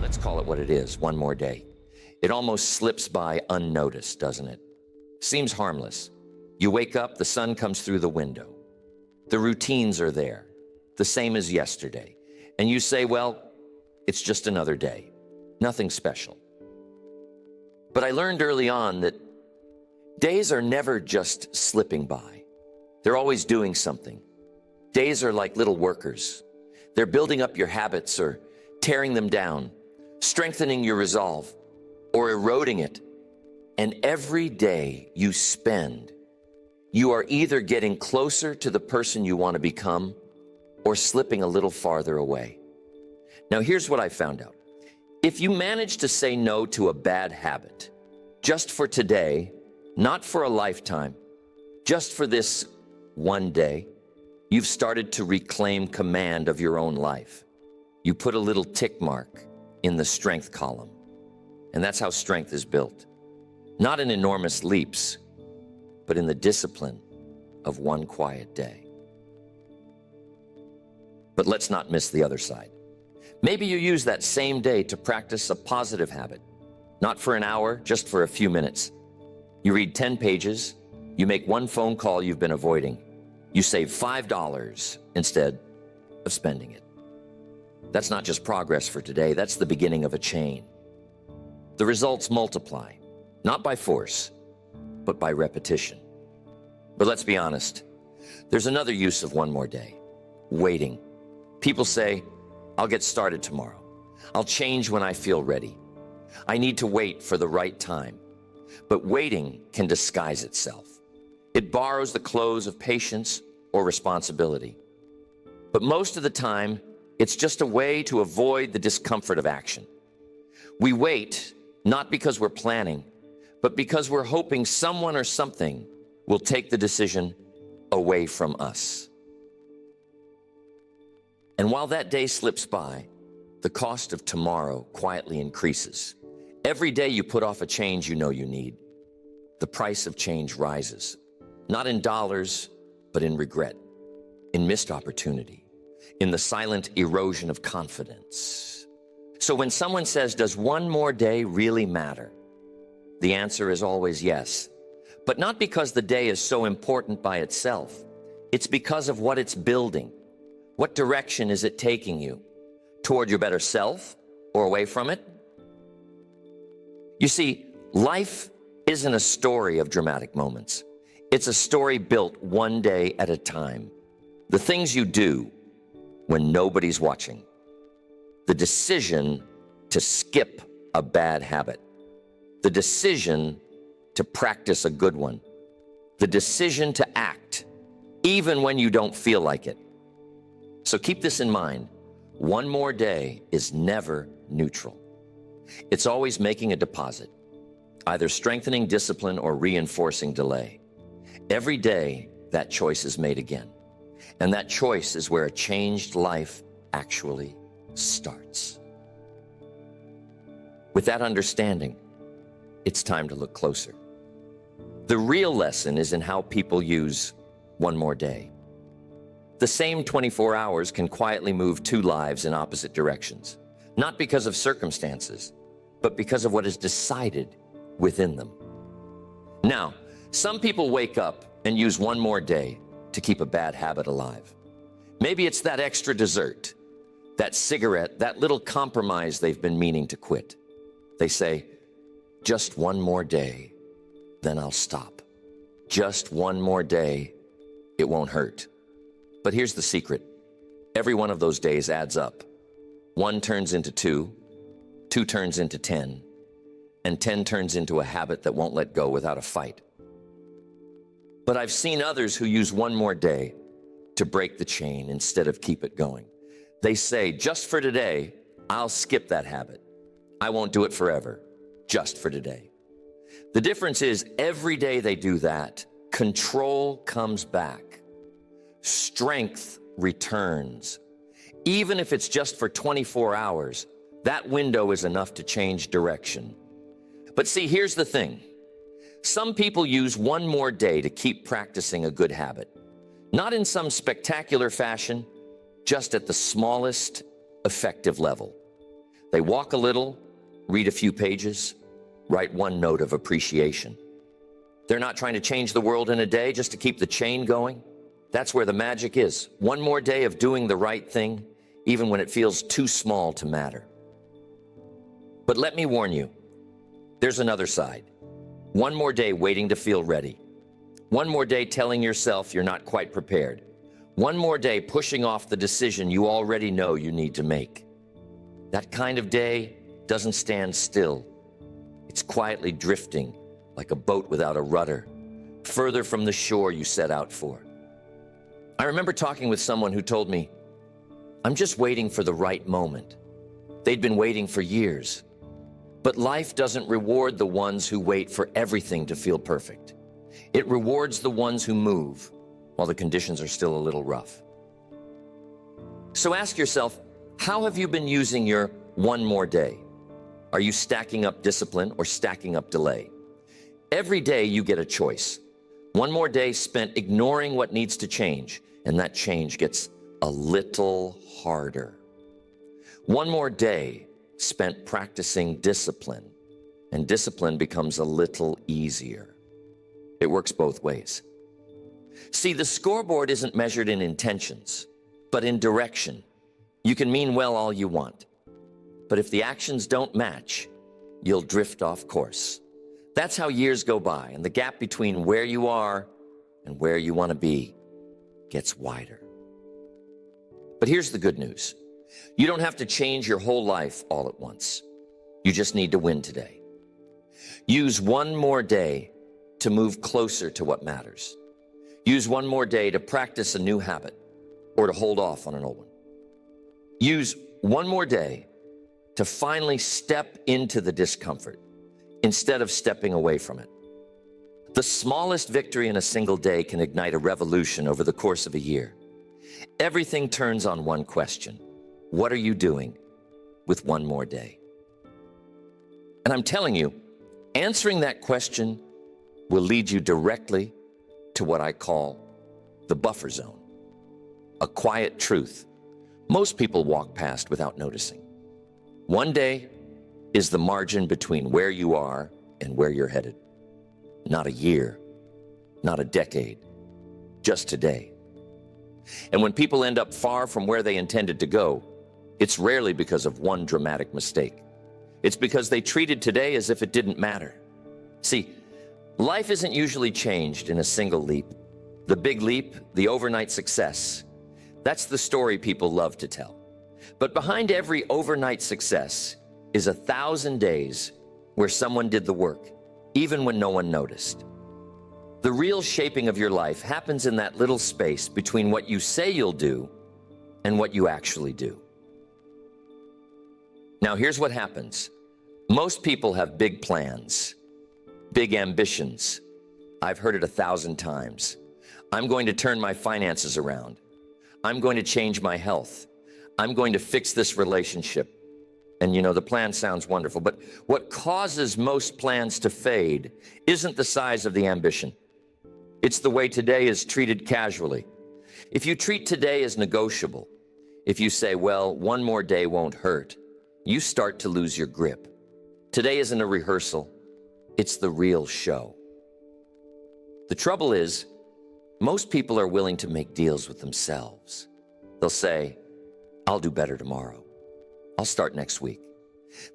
Let's call it what it is, one more day. It almost slips by unnoticed, doesn't it? Seems harmless. You wake up, the sun comes through the window. The routines are there, the same as yesterday. And you say, well, it's just another day. Nothing special. But I learned early on that days are never just slipping by. They're always doing something. Days are like little workers. They're building up your habits or tearing them down, strengthening your resolve or eroding it. And every day you spend, you are either getting closer to the person you want to become or slipping a little farther away. Now, here's what I found out. If you manage to say no to a bad habit, just for today, not for a lifetime, just for this one day, you've started to reclaim command of your own life. You put a little tick mark in the strength column, and that's how strength is built. Not in enormous leaps, but in the discipline of one quiet day. But let's not miss the other side. Maybe you use that same day to practice a positive habit, not for an hour, just for a few minutes. You read 10 pages, you make one phone call you've been avoiding. You save $5 instead of spending it. That's not just progress for today, that's the beginning of a chain. The results multiply, not by force, but by repetition. But let's be honest, there's another use of one more day, waiting. People say, I'll get started tomorrow. I'll change when I feel ready. I need to wait for the right time. But waiting can disguise itself. It borrows the clothes of patience or responsibility. But most of the time, it's just a way to avoid the discomfort of action. We wait not because we're planning, but because we're hoping someone or something will take the decision away from us. And while that day slips by, the cost of tomorrow quietly increases. Every day you put off a change you know you need, the price of change rises. Not in dollars, but in regret, in missed opportunity, in the silent erosion of confidence. So when someone says, does one more day really matter? The answer is always yes, but not because the day is so important by itself. It's because of what it's building. What direction is it taking you? Toward your better self or away from it? You see, life isn't a story of dramatic moments. It's a story built one day at a time. The things you do when nobody's watching. The decision to skip a bad habit. The decision to practice a good one. The decision to act, even when you don't feel like it. So keep this in mind. One more day is never neutral. It's always making a deposit, either strengthening discipline or reinforcing delay. Every day, that choice is made again. And that choice is where a changed life actually starts. With that understanding, it's time to look closer. The real lesson is in how people use one more day. The same 24 hours can quietly move two lives in opposite directions, not because of circumstances, but because of what is decided within them. Now, some people wake up and use one more day to keep a bad habit alive. Maybe it's that extra dessert, that cigarette, that little compromise they've been meaning to quit. They say, just one more day, then I'll stop. Just one more day, it won't hurt. But here's the secret. Every one of those days adds up. 1 turns into 2, 2 turns into 10, and 10 turns into a habit that won't let go without a fight. But I've seen others who use one more day to break the chain instead of keep it going. They say, just for today, I'll skip that habit. I won't do it forever, just for today. The difference is every day they do that, control comes back. Strength returns. Even if it's just for 24 hours, that window is enough to change direction. But see, here's the thing. Some people use one more day to keep practicing a good habit. Not in some spectacular fashion, just at the smallest effective level. They walk a little, read a few pages, write one note of appreciation. They're not trying to change the world in a day just to keep the chain going. That's where the magic is. One more day of doing the right thing, even when it feels too small to matter. But let me warn you, there's another side. One more day waiting to feel ready. One more day telling yourself you're not quite prepared. One more day pushing off the decision you already know you need to make. That kind of day doesn't stand still. It's quietly drifting like a boat without a rudder, further from the shore you set out for. I remember talking with someone who told me, I'm just waiting for the right moment. They'd been waiting for years. But life doesn't reward the ones who wait for everything to feel perfect. It rewards the ones who move while the conditions are still a little rough. So ask yourself, how have you been using your one more day? Are you stacking up discipline or stacking up delay? Every day you get a choice. One more day spent ignoring what needs to change, and that change gets a little harder. One more day spent practicing discipline, and discipline becomes a little easier. It works both ways. See, the scoreboard isn't measured in intentions, but in direction. You can mean well all you want, but if the actions don't match, you'll drift off course. That's how years go by, and the gap between where you are and where you want to be gets wider. But here's the good news. You don't have to change your whole life all at once. You just need to win today. Use one more day to move closer to what matters. Use one more day to practice a new habit or to hold off on an old one. Use one more day to finally step into the discomfort instead of stepping away from it. The smallest victory in a single day can ignite a revolution over the course of a year. Everything turns on one question. What are you doing with one more day? And I'm telling you, answering that question will lead you directly to what I call the buffer zone, a quiet truth most people walk past without noticing. One day is the margin between where you are and where you're headed. Not a year, not a decade, just today. And when people end up far from where they intended to go, it's rarely because of one dramatic mistake. It's because they treated today as if it didn't matter. See, life isn't usually changed in a single leap. The big leap, the overnight success, that's the story people love to tell. But behind every overnight success is 1,000 days where someone did the work, even when no one noticed. The real shaping of your life happens in that little space between what you say you'll do and what you actually do. Now, here's what happens. Most people have big plans, big ambitions. I've heard it 1,000 times. I'm going to turn my finances around. I'm going to change my health. I'm going to fix this relationship. And you know, the plan sounds wonderful, but what causes most plans to fade isn't the size of the ambition. It's the way today is treated casually. If you treat today as negotiable, if you say, well, one more day won't hurt, you start to lose your grip. Today isn't a rehearsal, it's the real show. The trouble is, most people are willing to make deals with themselves. They'll say, I'll do better tomorrow. I'll start next week.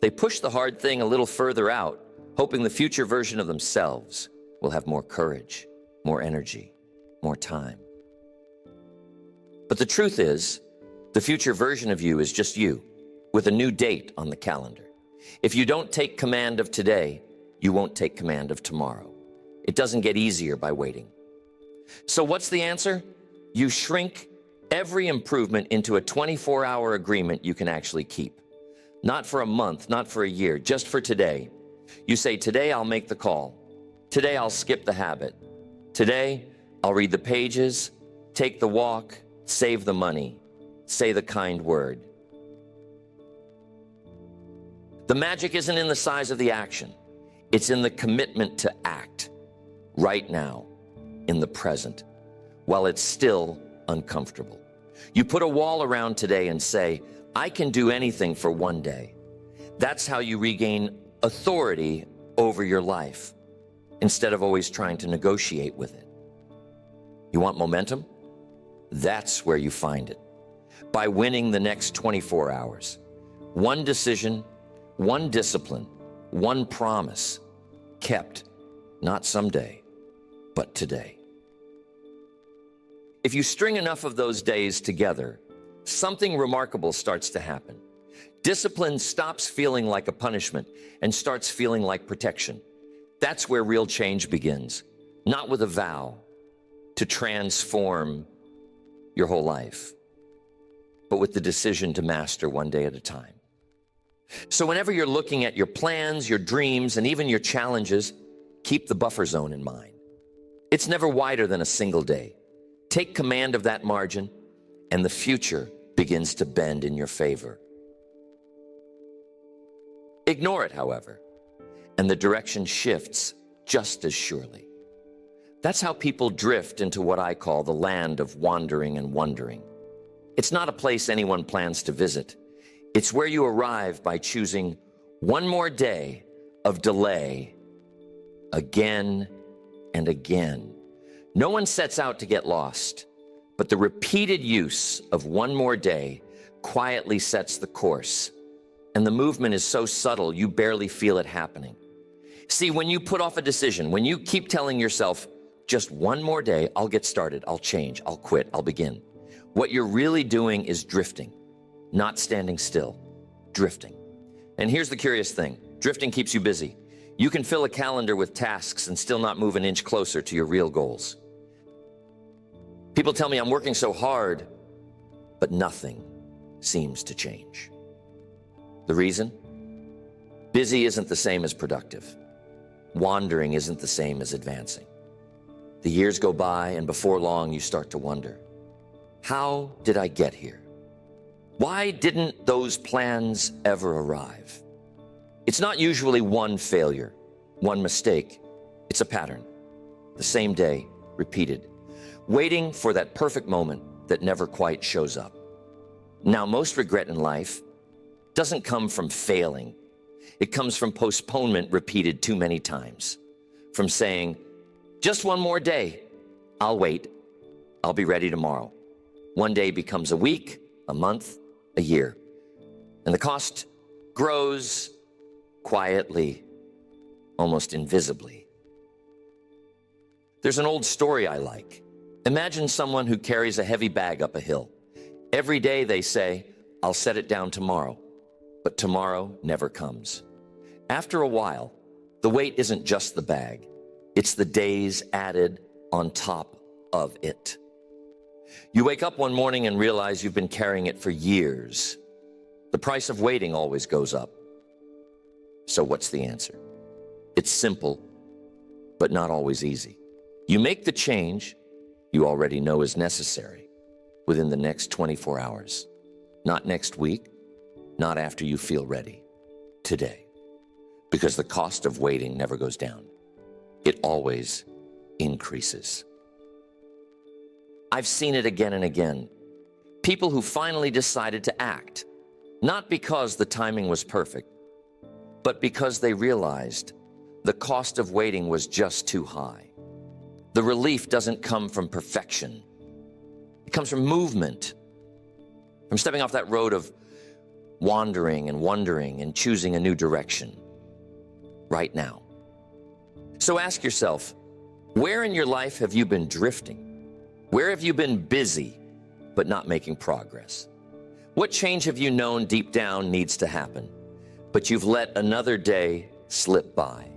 They push the hard thing a little further out, hoping the future version of themselves will have more courage, more energy, more time. But the truth is, the future version of you is just you, with a new date on the calendar. If you don't take command of today, you won't take command of tomorrow. It doesn't get easier by waiting. So what's the answer? You shrink every improvement into a 24-hour agreement you can actually keep. Not for a month, not for a year, just for today. You say, today I'll make the call. Today I'll skip the habit. Today I'll read the pages, take the walk, save the money, say the kind word. The magic isn't in the size of the action. It's in the commitment to act right now, in the present, while it's still uncomfortable. You put a wall around today and say, I can do anything for one day. That's how you regain authority over your life instead of always trying to negotiate with it. You want momentum? That's where you find it. By winning the next 24 hours. One decision, one discipline, one promise kept, not someday, but today. If you string enough of those days together, something remarkable starts to happen. Discipline stops feeling like a punishment and starts feeling like protection. That's where real change begins, not with a vow to transform your whole life, but with the decision to master one day at a time. So whenever you're looking at your plans, your dreams, and even your challenges, keep the buffer zone in mind. It's never wider than a single day. Take command of that margin, and the future begins to bend in your favor. Ignore it, however, and the direction shifts just as surely. That's how people drift into what I call the land of wandering and wondering. It's not a place anyone plans to visit. It's where you arrive by choosing one more day of delay again and again. No one sets out to get lost, but the repeated use of one more day quietly sets the course, and the movement is so subtle you barely feel it happening. See, when you put off a decision, when you keep telling yourself, just one more day, I'll get started, I'll change, I'll quit, I'll begin, what you're really doing is drifting, not standing still, drifting. And here's the curious thing, drifting keeps you busy. You can fill a calendar with tasks and still not move an inch closer to your real goals. People tell me I'm working so hard, but nothing seems to change. The reason? Busy isn't the same as productive. Wandering isn't the same as advancing. The years go by, and before long you start to wonder, how did I get here? Why didn't those plans ever arrive? It's not usually one failure, one mistake. It's a pattern. The same day, repeated, waiting for that perfect moment that never quite shows up. Now, most regret in life doesn't come from failing. It comes from postponement repeated too many times. From saying, just one more day, I'll wait, I'll be ready tomorrow. One day becomes a week, a month, a year. And the cost grows quietly, almost invisibly. There's an old story I like. Imagine someone who carries a heavy bag up a hill. Every day they say, I'll set it down tomorrow, but tomorrow never comes. After a while, the weight isn't just the bag, it's the days added on top of it. You wake up one morning and realize you've been carrying it for years. The price of waiting always goes up. So what's the answer? It's simple, but not always easy. You make the change you already know is necessary within the next 24 hours. Not next week, not after you feel ready. Today. Because the cost of waiting never goes down. It always increases. I've seen it again and again. People who finally decided to act, not because the timing was perfect, but because they realized the cost of waiting was just too high. The relief doesn't come from perfection. It comes from movement, from stepping off that road of wandering and wondering and choosing a new direction right now. So ask yourself, where in your life have you been drifting? Where have you been busy but not making progress? What change have you known deep down needs to happen, but you've let another day slip by?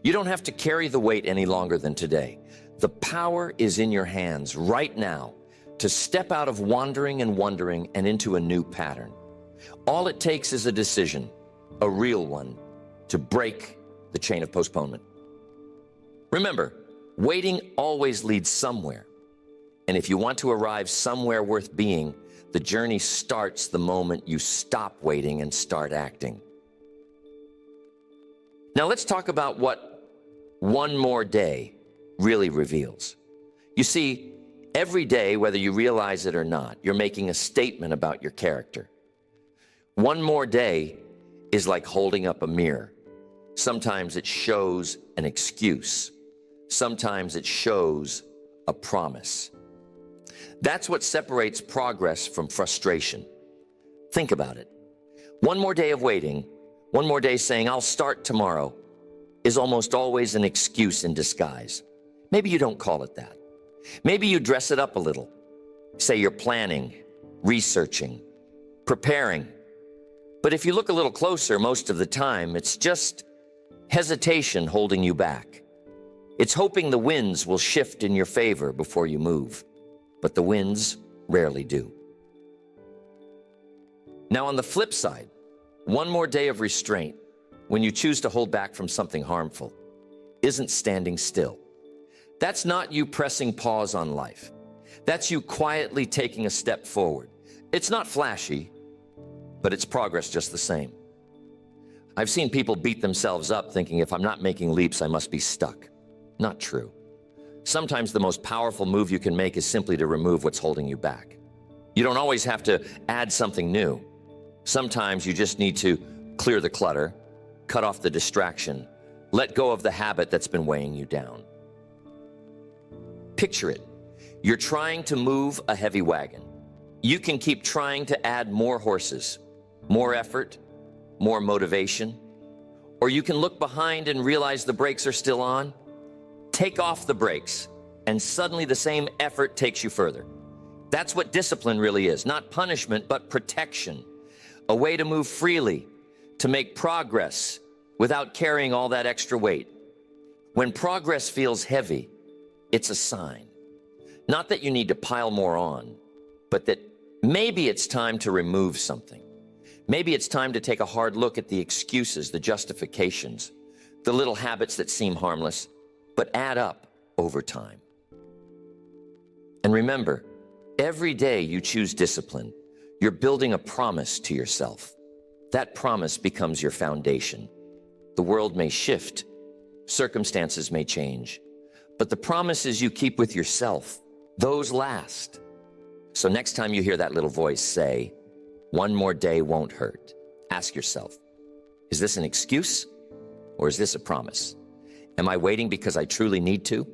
You don't have to carry the weight any longer than today. The power is in your hands right now to step out of wandering and wondering and into a new pattern. All it takes is a decision, a real one, to break the chain of postponement. Remember, waiting always leads somewhere. And if you want to arrive somewhere worth being, the journey starts the moment you stop waiting and start acting. Now let's talk about what one more day really reveals. You see, every day, whether you realize it or not, you're making a statement about your character. One more day is like holding up a mirror. Sometimes it shows an excuse. Sometimes it shows a promise. That's what separates progress from frustration. Think about it. One more day of waiting, one more day saying, I'll start tomorrow, is almost always an excuse in disguise. Maybe you don't call it that. Maybe you dress it up a little. Say you're planning, researching, preparing. But if you look a little closer, most of the time, it's just hesitation holding you back. It's hoping the winds will shift in your favor before you move. But the winds rarely do. Now, on the flip side, one more day of restraint, when you choose to hold back from something harmful, isn't standing still. That's not you pressing pause on life. That's you quietly taking a step forward. It's not flashy, but it's progress just the same. I've seen people beat themselves up thinking if I'm not making leaps, I must be stuck. Not true. Sometimes the most powerful move you can make is simply to remove what's holding you back. You don't always have to add something new. Sometimes you just need to clear the clutter, cut off the distraction, let go of the habit that's been weighing you down. Picture it. You're trying to move a heavy wagon. You can keep trying to add more horses, more effort, more motivation, or you can look behind and realize the brakes are still on. Take off the brakes, and suddenly the same effort takes you further. That's what discipline really is, not punishment, but protection. A way to move freely, to make progress without carrying all that extra weight. When progress feels heavy, it's a sign. Not that you need to pile more on, but that maybe it's time to remove something. Maybe it's time to take a hard look at the excuses, the justifications, the little habits that seem harmless, but add up over time. And remember, every day you choose discipline, you're building a promise to yourself. That promise becomes your foundation. The world may shift, circumstances may change, but the promises you keep with yourself, those last. So next time you hear that little voice say, one more day won't hurt, ask yourself, is this an excuse or is this a promise? Am I waiting because I truly need to,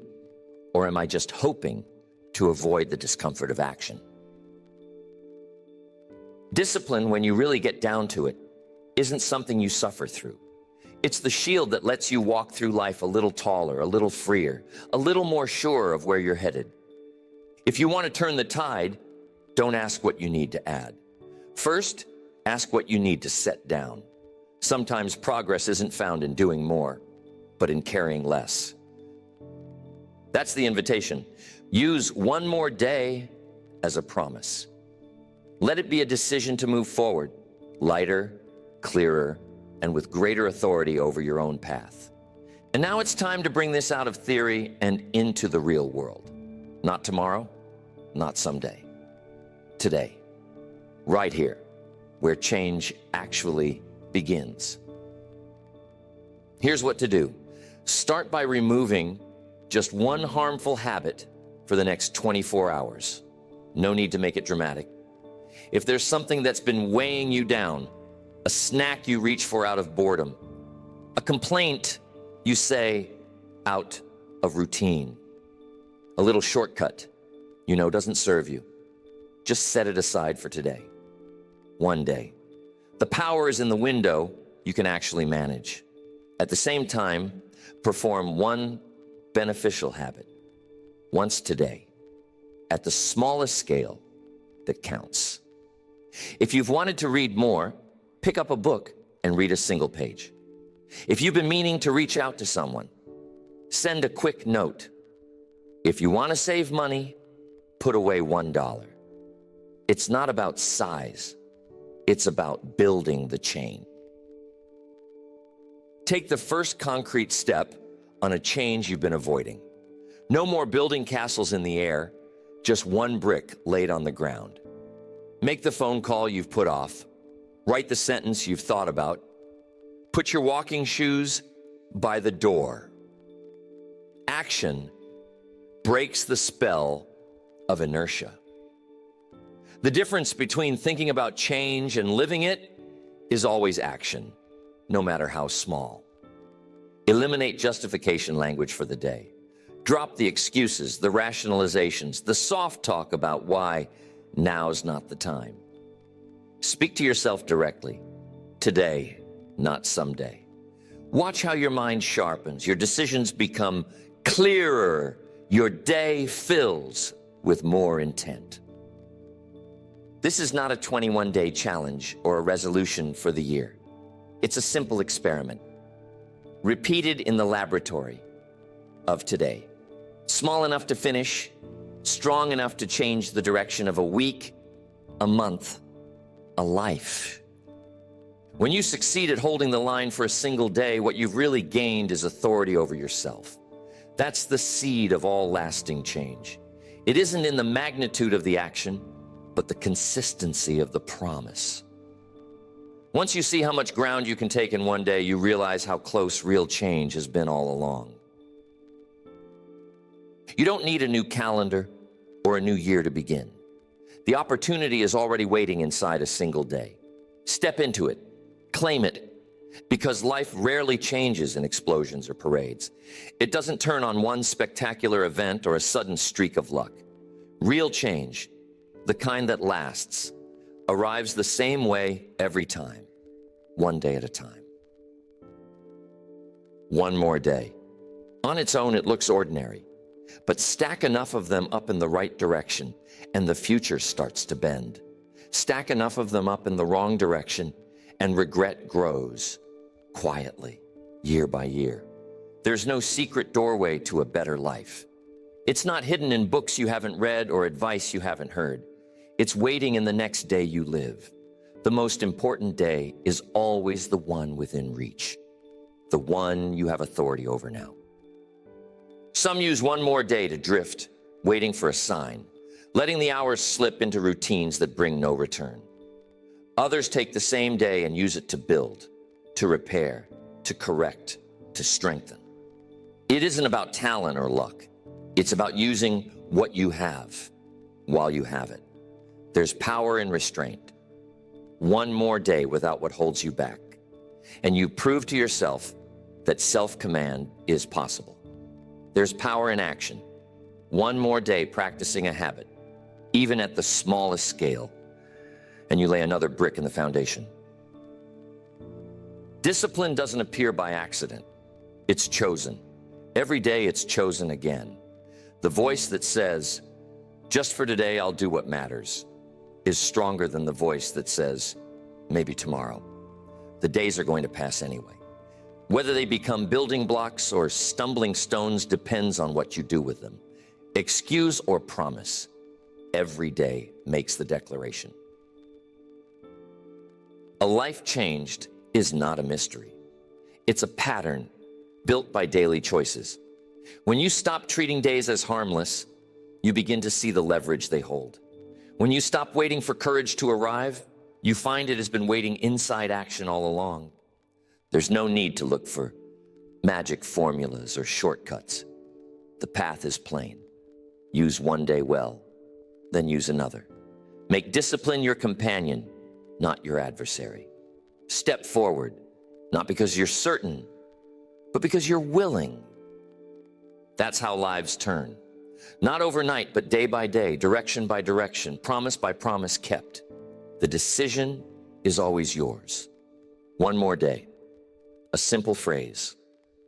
or am I just hoping to avoid the discomfort of action? Discipline, when you really get down to it, isn't something you suffer through. It's the shield that lets you walk through life a little taller, a little freer, a little more sure of where you're headed. If you want to turn the tide, don't ask what you need to add. First, ask what you need to set down. Sometimes progress isn't found in doing more, but in carrying less. That's the invitation. Use one more day as a promise. Let it be a decision to move forward, lighter, clearer, and with greater authority over your own path. And now it's time to bring this out of theory and into the real world. Not tomorrow, not someday. Today, right here, where change actually begins. Here's what to do. Start by removing just one harmful habit for the next 24 hours. No need to make it dramatic. If there's something that's been weighing you down, a snack you reach for out of boredom, a complaint you say out of routine, a little shortcut you know doesn't serve you, just set it aside for today. One day. The power is in the window you can actually manage. At the same time, perform one beneficial habit once today at the smallest scale that counts. If you've wanted to read more, pick up a book and read a single page. If you've been meaning to reach out to someone, send a quick note. If you want to save money, put away $1. It's not about size. It's about building the chain. Take the first concrete step on a change you've been avoiding. No more building castles in the air, just one brick laid on the ground. Make the phone call you've put off. Write the sentence you've thought about. Put your walking shoes by the door. Action breaks the spell of inertia. The difference between thinking about change and living it is always action, no matter how small. Eliminate justification language for the day. Drop the excuses, the rationalizations, the soft talk about why now's not the time. Speak to yourself directly. Today, not someday. Watch how your mind sharpens, your decisions become clearer, your day fills with more intent. This is not a 21-day challenge or a resolution for the year. It's a simple experiment, repeated in the laboratory of today. Small enough to finish, strong enough to change the direction of a week, a month, a life. When you succeed at holding the line for a single day, what you've really gained is authority over yourself. That's the seed of all lasting change. It isn't in the magnitude of the action, but the consistency of the promise. Once you see how much ground you can take in one day, you realize how close real change has been all along. You don't need a new calendar or a new year to begin. The opportunity is already waiting inside a single day. Step into it, claim it, because life rarely changes in explosions or parades. It doesn't turn on one spectacular event or a sudden streak of luck. Real change, the kind that lasts, arrives the same way every time, one day at a time. One more day. On its own, it looks ordinary, but stack enough of them up in the right direction, and the future starts to bend. Stack enough of them up in the wrong direction, and regret grows quietly, year by year. There's no secret doorway to a better life. It's not hidden in books you haven't read or advice you haven't heard. It's waiting in the next day you live. The most important day is always the one within reach, the one you have authority over now. Some use one more day to drift, waiting for a sign, letting the hours slip into routines that bring no return. Others take the same day and use it to build, to repair, to correct, to strengthen. It isn't about talent or luck. It's about using what you have while you have it. There's power in restraint. One more day without what holds you back, and you prove to yourself that self-command is possible. There's power in action. One more day practicing a habit, even at the smallest scale, and you lay another brick in the foundation. Discipline doesn't appear by accident. It's chosen. Every day it's chosen again. The voice that says, just for today, I'll do what matters, is stronger than the voice that says, maybe tomorrow. The days are going to pass anyway. Whether they become building blocks or stumbling stones depends on what you do with them. Excuse or promise, every day makes the declaration. A life changed is not a mystery. It's a pattern built by daily choices. When you stop treating days as harmless, you begin to see the leverage they hold. When you stop waiting for courage to arrive, you find it has been waiting inside action all along. There's no need to look for magic formulas or shortcuts. The path is plain. Use one day well, then use another. Make discipline your companion, not your adversary. Step forward, not because you're certain, but because you're willing. That's how lives turn. Not overnight, but day by day, direction by direction, promise by promise kept. The decision is always yours. One more day. A simple phrase,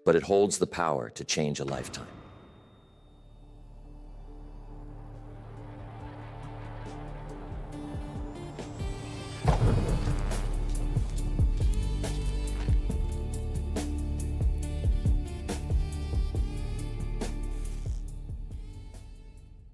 but it holds the power to change a lifetime.